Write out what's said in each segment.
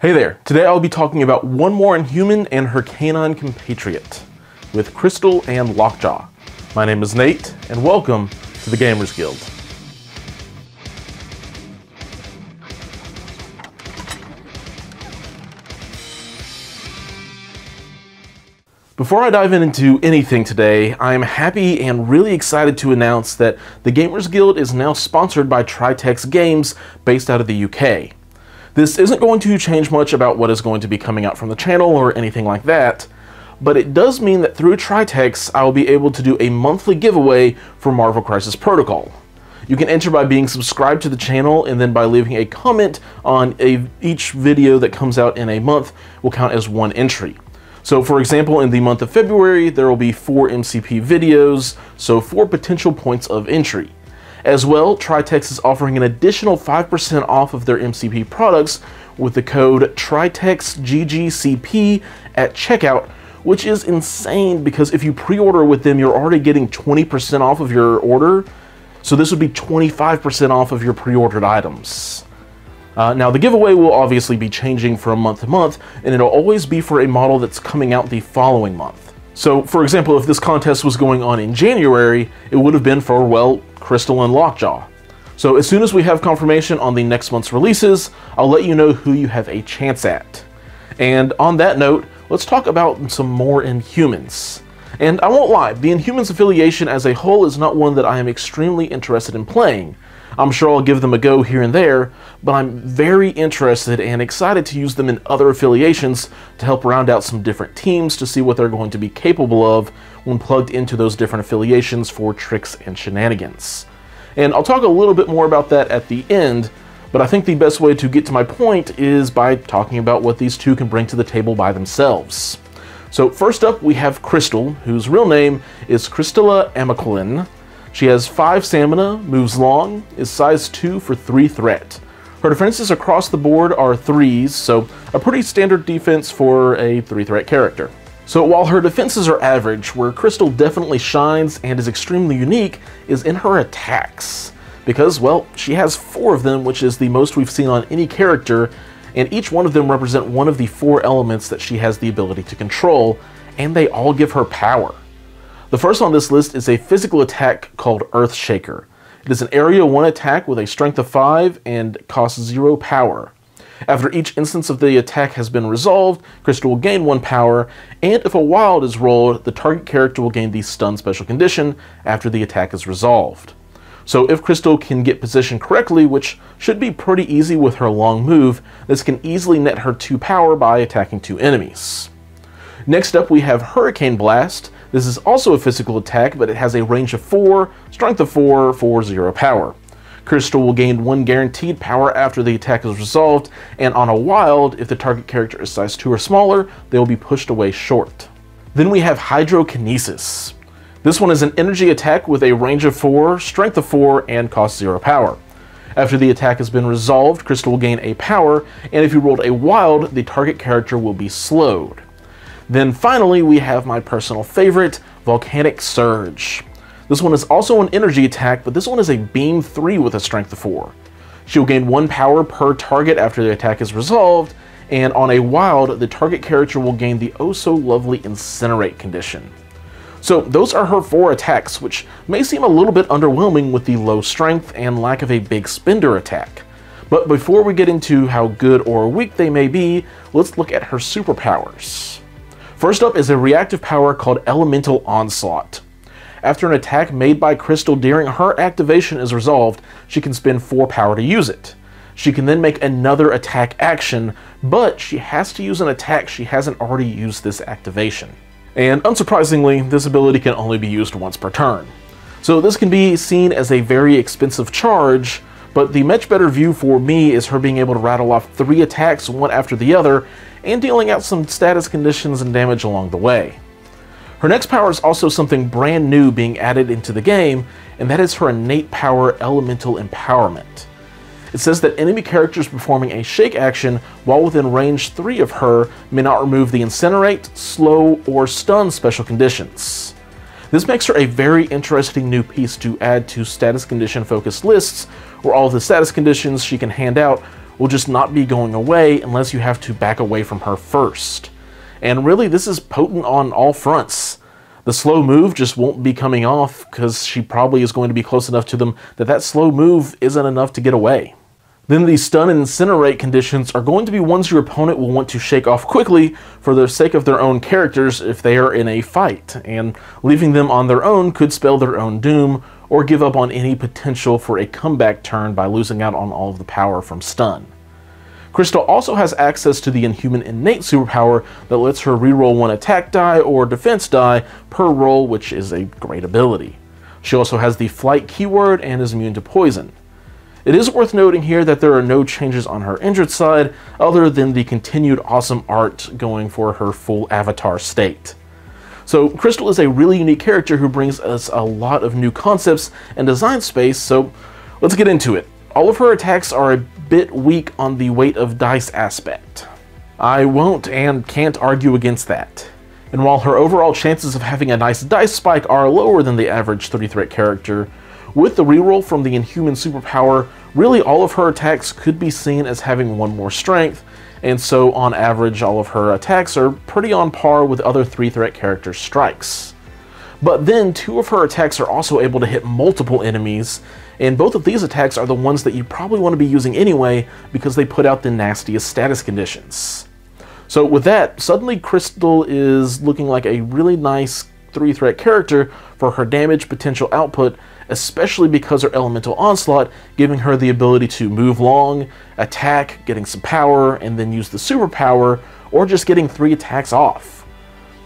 Hey there, today I'll be talking about one more Inhuman and her canine compatriot, with Crystal and Lockjaw. My name is Nate, and welcome to the Gamers Guild. Before I dive into anything today, I am happy and really excited to announce that the Gamers Guild is now sponsored by Tritex Games based out of the UK. This isn't going to change much about what is going to be coming out from the channel or anything like that, but it does mean that through Tritex, I will be able to do a monthly giveaway for Marvel Crisis Protocol. You can enter by being subscribed to the channel, and then by leaving a comment on each video that comes out in a month will count as one entry. So for example, in the month of February, there will be 4 MCP videos, so 4 potential points of entry. As well, Tritex is offering an additional 5% off of their MCP products with the code TRITEXGGCP at checkout, which is insane because if you pre-order with them, you're already getting 20% off of your order. So this would be 25% off of your pre-ordered items. Now the giveaway will obviously be changing from month to month, and it'll always be for a model that's coming out the following month. So, for example, if this contest was going on in January, it would have been for, well, Crystal and Lockjaw. So as soon as we have confirmation on the next month's releases, I'll let you know who you have a chance at. And on that note, let's talk about some more Inhumans. And I won't lie, the Inhumans affiliation as a whole is not one that I am extremely interested in playing. I'm sure I'll give them a go here and there, but I'm very interested and excited to use them in other affiliations to help round out some different teams to see what they're going to be capable of when plugged into those different affiliations for tricks and shenanigans. And I'll talk a little bit more about that at the end, but I think the best way to get to my point is by talking about what these two can bring to the table by themselves. So first up, we have Crystal, whose real name is Crystalla Amaquilin. She has 5 stamina, moves long, is size 2 for 3 threat. Her defenses across the board are 3s, so a pretty standard defense for a 3 threat character. So while her defenses are average, where Crystal definitely shines and is extremely unique is in her attacks. Because, well, she has 4 of them, which is the most we've seen on any character, and each one of them represent one of the 4 elements that she has the ability to control, and they all give her power. The first on this list is a physical attack called Earthshaker. It is an Area 1 attack with a strength of 5 and costs 0 power. After each instance of the attack has been resolved, Crystal will gain 1 power, and if a wild is rolled, the target character will gain the stun special condition after the attack is resolved. So if Crystal can get positioned correctly, which should be pretty easy with her long move, this can easily net her 2 power by attacking 2 enemies. Next up we have Hurricane Blast. This is also a physical attack, but it has a range of 4, strength of 4 for 0 power. Crystal will gain 1 guaranteed power after the attack is resolved, and on a wild, if the target character is size 2 or smaller, they will be pushed away short. Then we have Hydrokinesis. This one is an energy attack with a range of 4, strength of 4, and costs 0 power. After the attack has been resolved, Crystal will gain a power, and if you rolled a wild, the target character will be slowed. Then finally, we have my personal favorite, Volcanic Surge. This one is also an energy attack, but this one is a beam 3 with a strength of 4. She will gain 1 power per target after the attack is resolved, and on a wild, the target character will gain the oh-so-lovely Incinerate condition. So those are her 4 attacks, which may seem a little bit underwhelming with the low strength and lack of a big spender attack. But before we get into how good or weak they may be, let's look at her superpowers. First up is a reactive power called Elemental Onslaught. After an attack made by Crystal during her activation is resolved, she can spend 4 power to use it. She can then make another attack action, but she has to use an attack she hasn't already used this activation. And unsurprisingly, this ability can only be used once per turn. So this can be seen as a very expensive charge, but the much better view for me is her being able to rattle off 3 attacks one after the other, and dealing out some status conditions and damage along the way. Her next power is also something brand new being added into the game, and that is her innate power, Elemental Empowerment. It says that enemy characters performing a shake action while within range 3 of her may not remove the Incinerate, Slow, or Stun special conditions. This makes her a very interesting new piece to add to status condition focused lists, where all of the status conditions she can hand out will just not be going away unless you have to back away from her first. And really, this is potent on all fronts. The slow move just won't be coming off because she probably is going to be close enough to them that that slow move isn't enough to get away. Then the stun and incinerate conditions are going to be ones your opponent will want to shake off quickly for the sake of their own characters if they are in a fight, and leaving them on their own could spell their own doom or give up on any potential for a comeback turn by losing out on all of the power from stun. Crystal also has access to the Inhuman innate superpower that lets her reroll one attack die or defense die per roll, which is a great ability. She also has the flight keyword and is immune to poison. It is worth noting here that there are no changes on her injured side other than the continued awesome art going for her full avatar state. So Crystal is a really unique character who brings us a lot of new concepts and design space, so let's get into it. All of her attacks are a bit weak on the weight of dice aspect. I won't and can't argue against that. And while her overall chances of having a nice dice spike are lower than the average 3-threat character, with the reroll from the Inhuman superpower, really all of her attacks could be seen as having one more strength, and so on average all of her attacks are pretty on par with other 3-threat characters' strikes. But then 2 of her attacks are also able to hit multiple enemies, and both of these attacks are the ones that you probably want to be using anyway because they put out the nastiest status conditions. So with that, suddenly Crystal is looking like a really nice 3-threat character for her damage potential output, especially because her elemental onslaught giving her the ability to move long, attack, getting some power, and then use the superpower, or just getting 3 attacks off.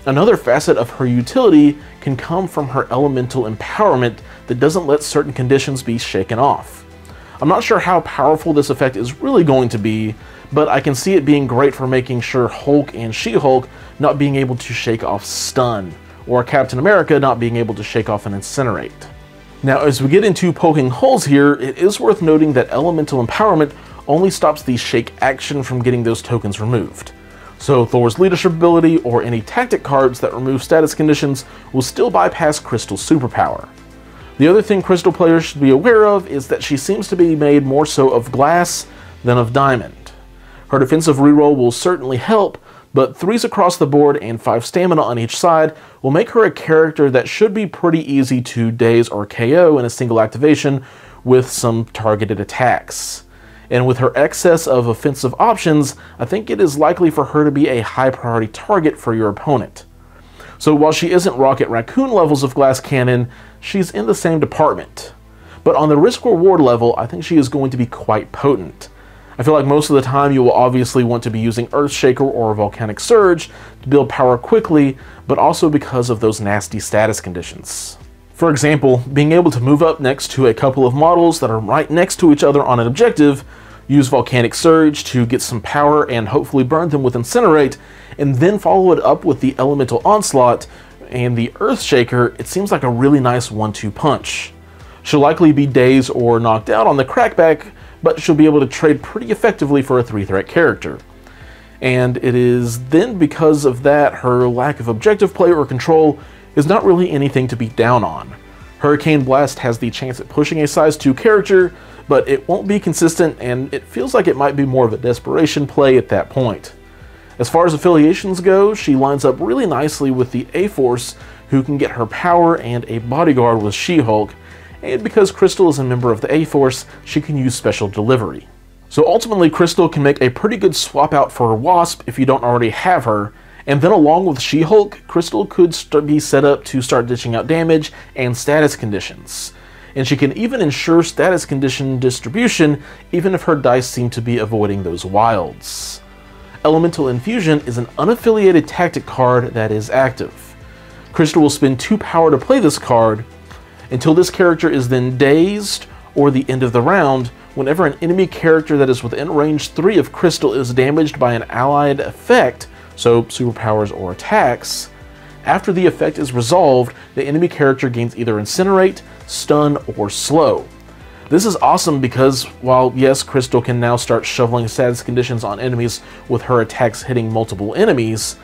Another facet of her utility can come from her elemental empowerment that doesn't let certain conditions be shaken off. I'm not sure how powerful this effect is really going to be, but I can see it being great for making sure Hulk and She-Hulk not being able to shake off stun, or Captain America not being able to shake off an incinerate. Now, as we get into poking holes here, it is worth noting that elemental empowerment only stops the shake action from getting those tokens removed. So Thor's leadership ability or any tactic cards that remove status conditions will still bypass Crystal's superpower. The other thing Crystal players should be aware of is that she seems to be made more so of glass than of diamond. Her defensive reroll will certainly help, but 3s across the board and 5 stamina on each side will make her a character that should be pretty easy to daze or KO in a single activation with some targeted attacks. And with her excess of offensive options, I think it is likely for her to be a high priority target for your opponent. So while she isn't Rocket Raccoon levels of Glass Cannon, she's in the same department. But on the risk-reward level, I think she is going to be quite potent. I feel like most of the time you will obviously want to be using Earthshaker or Volcanic Surge to build power quickly, but also because of those nasty status conditions. For example, being able to move up next to a couple of models that are right next to each other on an objective, use Volcanic Surge to get some power and hopefully burn them with Incinerate, and then follow it up with the Elemental Onslaught and the Earthshaker, it seems like a really nice 1-2 punch. She'll likely be dazed or knocked out on the crackback, but she'll be able to trade pretty effectively for a 3-threat character. And it is then because of that her lack of objective play or control is not really anything to be down on. Hurricane Blast has the chance at pushing a size 2 character, but it won't be consistent and it feels like it might be more of a desperation play at that point. As far as affiliations go, she lines up really nicely with the A-Force, who can get her power and a bodyguard with She-Hulk, and because Crystal is a member of the A-Force, she can use Special Delivery. So ultimately, Crystal can make a pretty good swap out for Wasp if you don't already have her, and then along with She-Hulk, Crystal could be set up to start dishing out damage and status conditions. And she can even ensure status condition distribution even if her dice seem to be avoiding those wilds. Elemental Infusion is an unaffiliated tactic card that is active. Crystal will spend 2 power to play this card until this character is then dazed or the end of the round. Whenever an enemy character that is within range 3 of Crystal is damaged by an allied effect, so superpowers or attacks, after the effect is resolved, the enemy character gains either Incinerate, Stun, or Slow. This is awesome because while yes, Crystal can now start shoveling status conditions on enemies with her attacks hitting multiple enemies,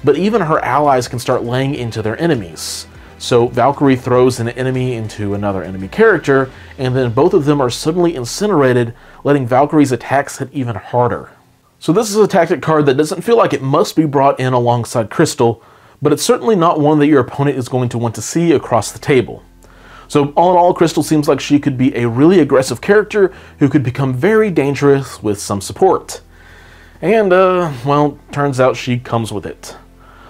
but even her allies can start laying into their enemies. So Valkyrie throws an enemy into another enemy character, and then both of them are suddenly incinerated, letting Valkyrie's attacks hit even harder. So this is a tactic card that doesn't feel like it must be brought in alongside Crystal, but it's certainly not one that your opponent is going to want to see across the table. So all in all, Crystal seems like she could be a really aggressive character who could become very dangerous with some support. And, well, turns out she comes with it.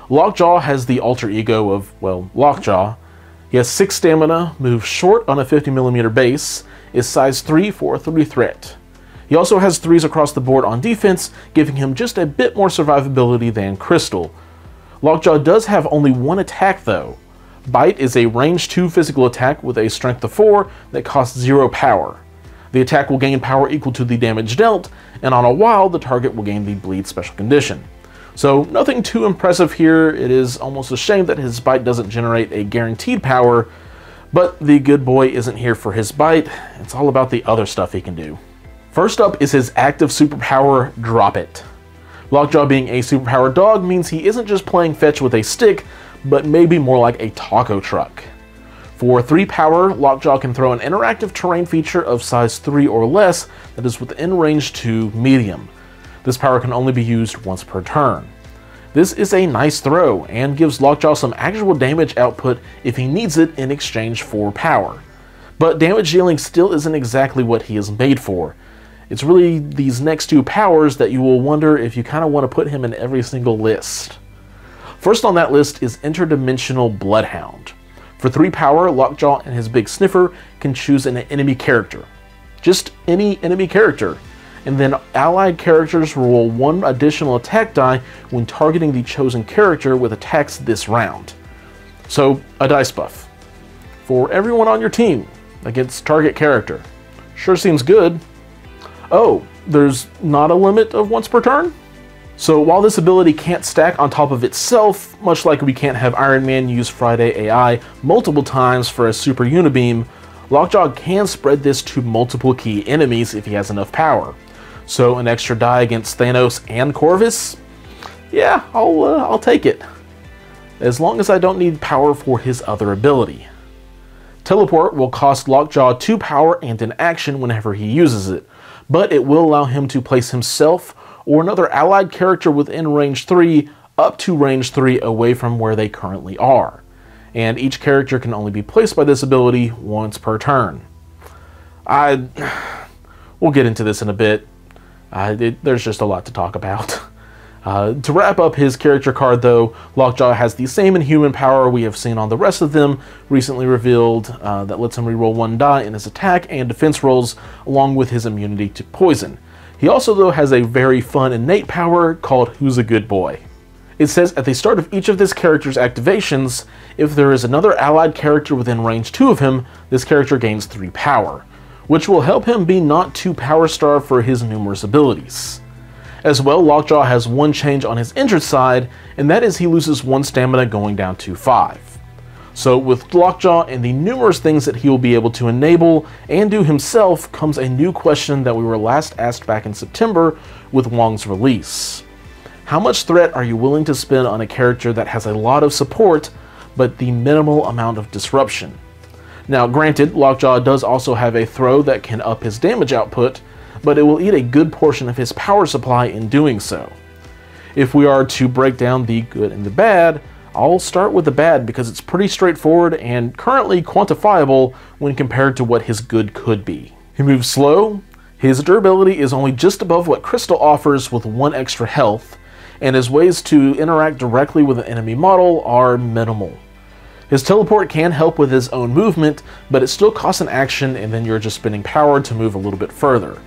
Lockjaw has the alter ego of, well, Lockjaw. He has 6 stamina, moves short on a 50mm base, is size 3 for a 3 threat. He also has 3s across the board on defense, giving him just a bit more survivability than Crystal. Lockjaw does have only 1 attack though. Bite is a range 2 physical attack with a strength of 4 that costs 0 power. The attack will gain power equal to the damage dealt, and on a wild, the target will gain the bleed special condition. So nothing too impressive here. It is almost a shame that his bite doesn't generate a guaranteed power, but the good boy isn't here for his bite. It's all about the other stuff he can do. First up is his active superpower, Drop It. Lockjaw being a superpowered dog means he isn't just playing fetch with a stick, but maybe more like a taco truck. For 3 power, Lockjaw can throw an interactive terrain feature of size 3 or less that is within range to medium. This power can only be used once per turn. This is a nice throw and gives Lockjaw some actual damage output if he needs it in exchange for power. But damage dealing still isn't exactly what he is made for. It's really these next 2 powers that you will wonder if you kind of want to put him in every single list. First on that list is Interdimensional Bloodhound. For 3 power, Lockjaw and his big sniffer can choose an enemy character. Just any enemy character. And then allied characters roll 1 additional attack die when targeting the chosen character with attacks this round. So, a dice buff. For everyone on your team against target character. Sure seems good. Oh, there's not a limit of once per turn? So while this ability can't stack on top of itself, much like we can't have Iron Man use Friday AI multiple times for a super unibeam, Lockjaw can spread this to multiple key enemies if he has enough power. So an extra die against Thanos and Corvus? Yeah, I'll take it. As long as I don't need power for his other ability. Teleport will cost Lockjaw 2 power and an action whenever he uses it, but it will allow him to place himself or another allied character within range 3 up to range 3 away from where they currently are. And each character can only be placed by this ability once per turn. We'll get into this in a bit. There's just a lot to talk about. To wrap up his character card though, Lockjaw has the same inhuman power we have seen on the rest of them, recently revealed, that lets him reroll 1 die in his attack and defense rolls, along with his immunity to poison. He also though has a very fun innate power called Who's a Good Boy. It says at the start of each of this character's activations, if there is another allied character within range 2 of him, this character gains 3 power, which will help him be not too power starved for his numerous abilities. As well, Lockjaw has 1 change on his injured side, and that is he loses 1 stamina going down to 5. So with Lockjaw and the numerous things that he will be able to enable and do himself comes a new question that we were last asked back in September with Wong's release. How much threat are you willing to spend on a character that has a lot of support, but the minimal amount of disruption? Now granted, Lockjaw does also have a throw that can up his damage output, but it will eat a good portion of his power supply in doing so. If we are to break down the good and the bad, I'll start with the bad because it's pretty straightforward and currently quantifiable when compared to what his good could be. He moves slow, his durability is only just above what Crystal offers with 1 extra health, and his ways to interact directly with an enemy model are minimal. His teleport can help with his own movement, but it still costs an action and then you're just spending power to move a little bit further.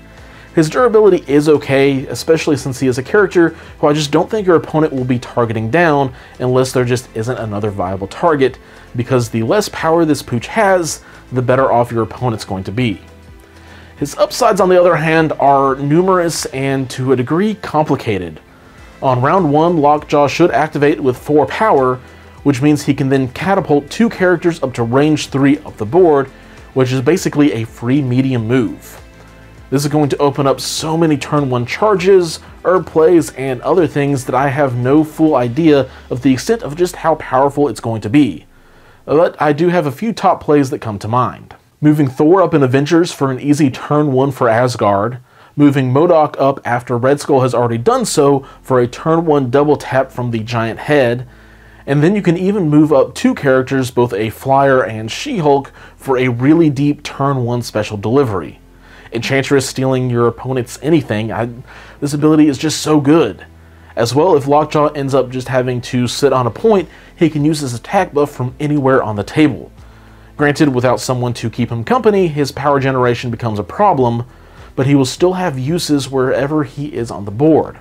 His durability is okay, especially since he is a character who I just don't think your opponent will be targeting down unless there just isn't another viable target, because the less power this pooch has, the better off your opponent's going to be. His upsides, on the other hand, are numerous and to a degree complicated. On round 1, Lockjaw should activate with 4 power, which means he can then catapult 2 characters up to range 3 of the board, which is basically a free medium move. This is going to open up so many turn 1 charges, herb plays, and other things that I have no full idea of the extent of just how powerful it's going to be. But I do have a few top plays that come to mind. Moving Thor up in Avengers for an easy turn 1 for Asgard, moving MODOK up after Red Skull has already done so for a turn 1 double tap from the giant head, and then you can even move up 2 characters, both a Flyer and She-Hulk, for a really deep turn 1 special delivery. Enchantress stealing your opponent's anything, this ability is just so good. As well, if Lockjaw ends up just having to sit on a point, he can use his attack buff from anywhere on the table. Granted, without someone to keep him company, his power generation becomes a problem, but he will still have uses wherever he is on the board.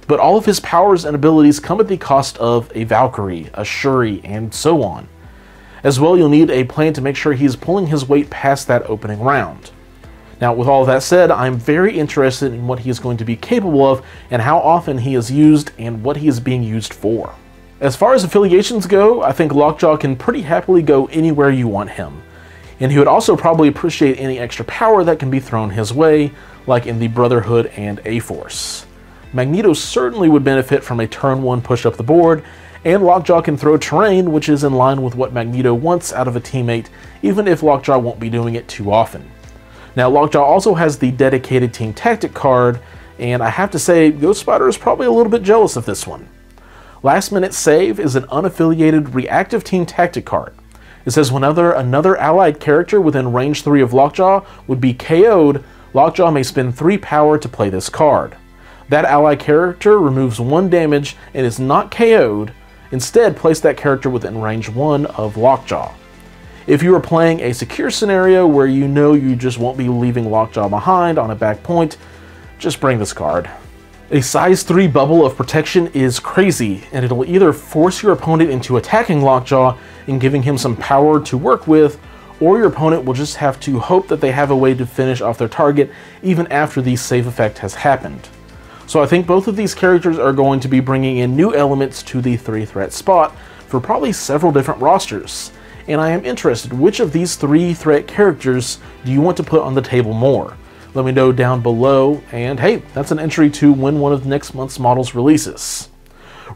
But all of his powers and abilities come at the cost of a Valkyrie, a Shuri, and so on. As well, you'll need a plan to make sure he's pulling his weight past that opening round. Now, with all of that said, I'm very interested in what he is going to be capable of and how often he is used and what he is being used for. As far as affiliations go, I think Lockjaw can pretty happily go anywhere you want him. And he would also probably appreciate any extra power that can be thrown his way, like in the Brotherhood and A-Force. Magneto certainly would benefit from a turn 1 push up the board, and Lockjaw can throw terrain, which is in line with what Magneto wants out of a teammate, even if Lockjaw won't be doing it too often. Now, Lockjaw also has the dedicated Team Tactic card, and I have to say, Ghost Spider is probably a little bit jealous of this one. Last Minute Save is an unaffiliated reactive Team Tactic card. It says whenever another allied character within range 3 of Lockjaw would be KO'd, Lockjaw may spend 3 power to play this card. That allied character removes 1 damage and is not KO'd. Instead, place that character within range 1 of Lockjaw. If you are playing a secure scenario where you know you just won't be leaving Lockjaw behind on a back point, just bring this card. A size 3 bubble of protection is crazy, and it'll either force your opponent into attacking Lockjaw and giving him some power to work with, or your opponent will just have to hope that they have a way to finish off their target even after the save effect has happened. So I think both of these characters are going to be bringing in new elements to the 3-threat spot for probably several different rosters. And I am interested, which of these 3-threat characters do you want to put on the table more? Let me know down below, and hey, that's an entry to win one of next month's models releases.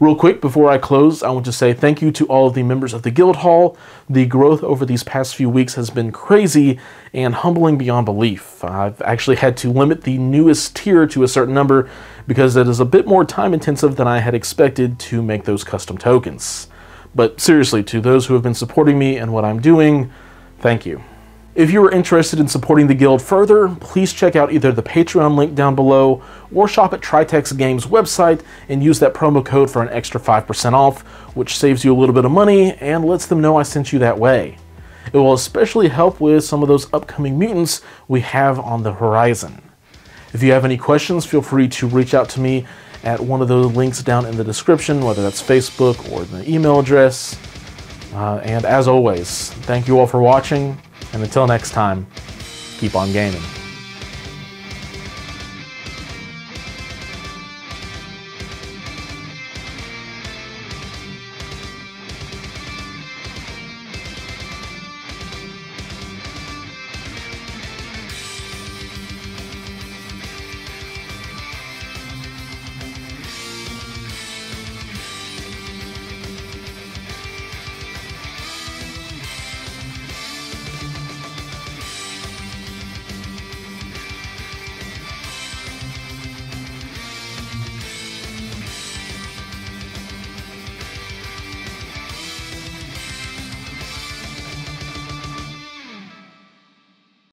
Real quick, before I close, I want to say thank you to all of the members of the Guild Hall. The growth over these past few weeks has been crazy and humbling beyond belief. I've actually had to limit the newest tier to a certain number because it is a bit more time intensive than I had expected to make those custom tokens. But seriously, to those who have been supporting me and what I'm doing, thank you. If you are interested in supporting the guild further, please check out either the Patreon link down below or shop at Tritex Games' website and use that promo code for an extra 5% off, which saves you a little bit of money and lets them know I sent you that way. It will especially help with some of those upcoming mutants we have on the horizon. If you have any questions, feel free to reach out to me at one of those links down in the description, whether that's Facebook or the email address. And as always, thank you all for watching, and until next time, keep on gaming.